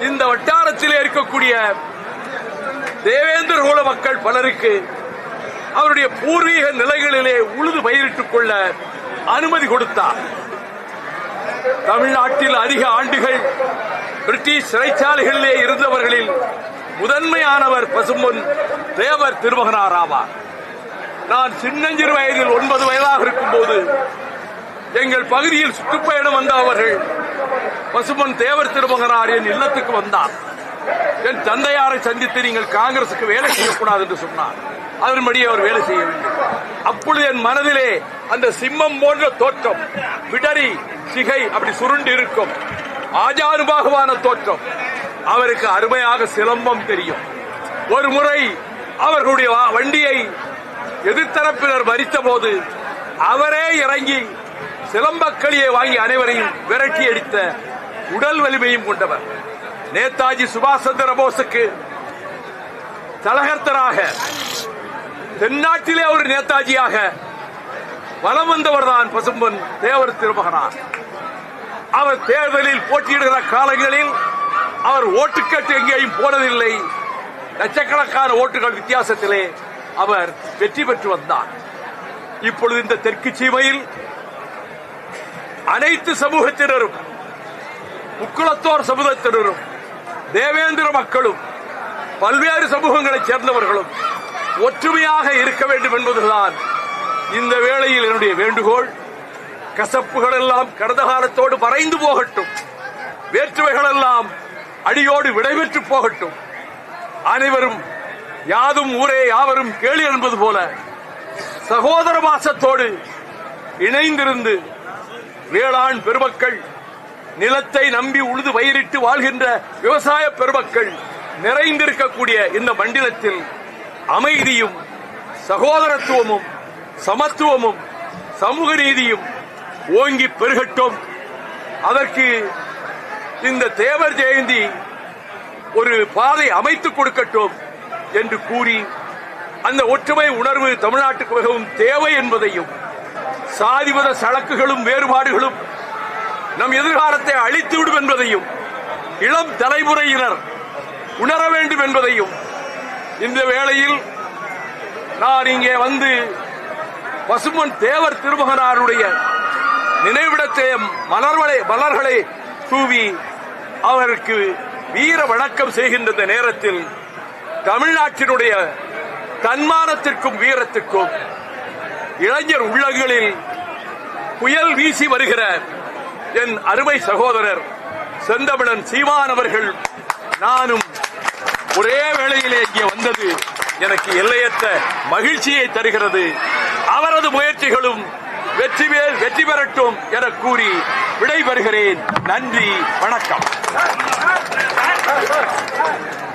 இந்த வட்டாரத்திலே இருக்கக்கூடிய தேவேந்திர குல மக்கள் பலருக்கு அவருடைய பூர்வீக நிலைகளிலே உழுது பயிரிட்டுக் கொள்ள அனுமதி கொடுத்தார். தமிழ்நாட்டில் அதிக ஆண்டுகள் பிரிட்டிஷ் சிறைச்சாலைகளிலே இருந்தவர்களில் முதன்மையானவர் பசும்பொன் தேவர் திருமகனார் ஆவார். நான் சின்னஞ்சிறு வயதில் 9 வயதாக இருக்கும் போது எங்கள் பகுதியில் சுற்றுப்பயணம் வந்த அவர்கள் பசும்பொன் தேவர் திருமகனார் என் இல்லத்துக்கு வந்தார். என் தந்தையாரை சந்தித்து நீங்கள் காங்கிரசுக்கு வேலை செய்யக்கூடாது என்று சொன்னார். அதன்படி அவர் வேலை செய்யவில்லை. அப்பொழுது என் மனதிலே அந்த சிம்மம் போன்ற தோற்றம், பிடரி சிகை அப்படி சுருண்டு இருக்கும் ஆஜானுபாகுவான தோற்றம். அவருக்கு அருமையாக சிலம்பம் தெரியும். ஒரு முறை அவர்களுடைய வண்டியை எதிர்த்தரப்பினர் மறித்த போது அவரே இறங்கி சிலம்பக்களியை வாங்கி அனைவரையும் விரட்டி அடித்த உடல் வலிமையும் கொண்டவர். நேதாஜி சுபாஷ் சந்திர போஸுக்கு தலகர்த்தராக தென்னாட்டிலே ஒரு நேதாஜியாக வலம் வந்தவர் தான் பசும்பொன் தேவர் திருமகனார். அவர் தேர்தலில் போட்டியிடுகிற காலங்களில் அவர் ஓட்டுக்கட்டு எங்கேயும் போனதில்லை. லட்சக்கணக்கான ஓட்டுகள் வித்தியாசத்திலே அவர் வெற்றி பெற்று வந்தார். இப்பொழுது இந்த தெற்கு சீமையில் அனைத்து சமூகத்தினரும், முக்குளத்தோர் சமூகத்தினரும், தேவேந்திர மக்களும், பல்வேறு சமூகங்களைச் சேர்ந்தவர்களும் ஒற்றுமையாக இருக்க வேண்டும் என்பதுதான் இந்த வேளையில் என்னுடைய வேண்டுகோள். கசப்புகள் எல்லாம் கடந்த காலத்தோடு மறைந்து போகட்டும். வேற்றுமைகள் எல்லாம் அடியோடு விடைபெற்று போகட்டும். அனைவரும் யாதும் ஊரே யாவரும் கேளு என்பது போல சகோதர பாசத்தோடு இணைந்திருந்து வேளாண் பெருமக்கள், நிலத்தை நம்பி உழுது பயிரிட்டு வாழ்கின்ற விவசாய பெருமக்கள் நிறைந்திருக்கக்கூடிய இந்த மண்டலத்தில் அமைதியும் சகோதரத்துவமும் சமத்துவமும் சமூக நீதியும் ஓங்கி பெருகட்டும். அதற்கு இந்த தேவர் ஜெயந்தி ஒரு பாதை அமைத்துக் கொடுக்கட்டும் என்று கூறி, அந்த ஒற்றுமை உணர்வு தமிழ்நாட்டுக்கு மிகவும் தேவை என்பதையும், சாதிமத சழக்குகளும் வேறுபாடுகளும் நம் எதிர்காலத்தை அழித்துவிடும் என்பதையும் இளம் தலைமுறையினர் உணர வேண்டும் என்பதையும் இந்த வேளையில் நான் இங்கே வந்து பசும்பொன் தேவர் திருமகனாருடைய நினைவிடத்தை மலர்களை தூவி அவருக்கு வீர வணக்கம் செய்கின்ற நேரத்தில் தமிழ்நாட்டினுடைய தன்மானத்திற்கும் வீரத்திற்கும் இளைஞர் உள்ளங்களில் புயல் வீசி வருகிற என் அருமை சகோதரர் செந்தமிழன் சீமான் அவர்கள் நானும் ஒரே வேளையிலே இங்கே வந்தது எனக்கு எல்லையற்ற மகிழ்ச்சியை தருகிறது. அவரது முயற்சிகளும் வெற்றி பெறட்டும் என கூறி விடைபெறுகிறேன். நன்றி, வணக்கம்.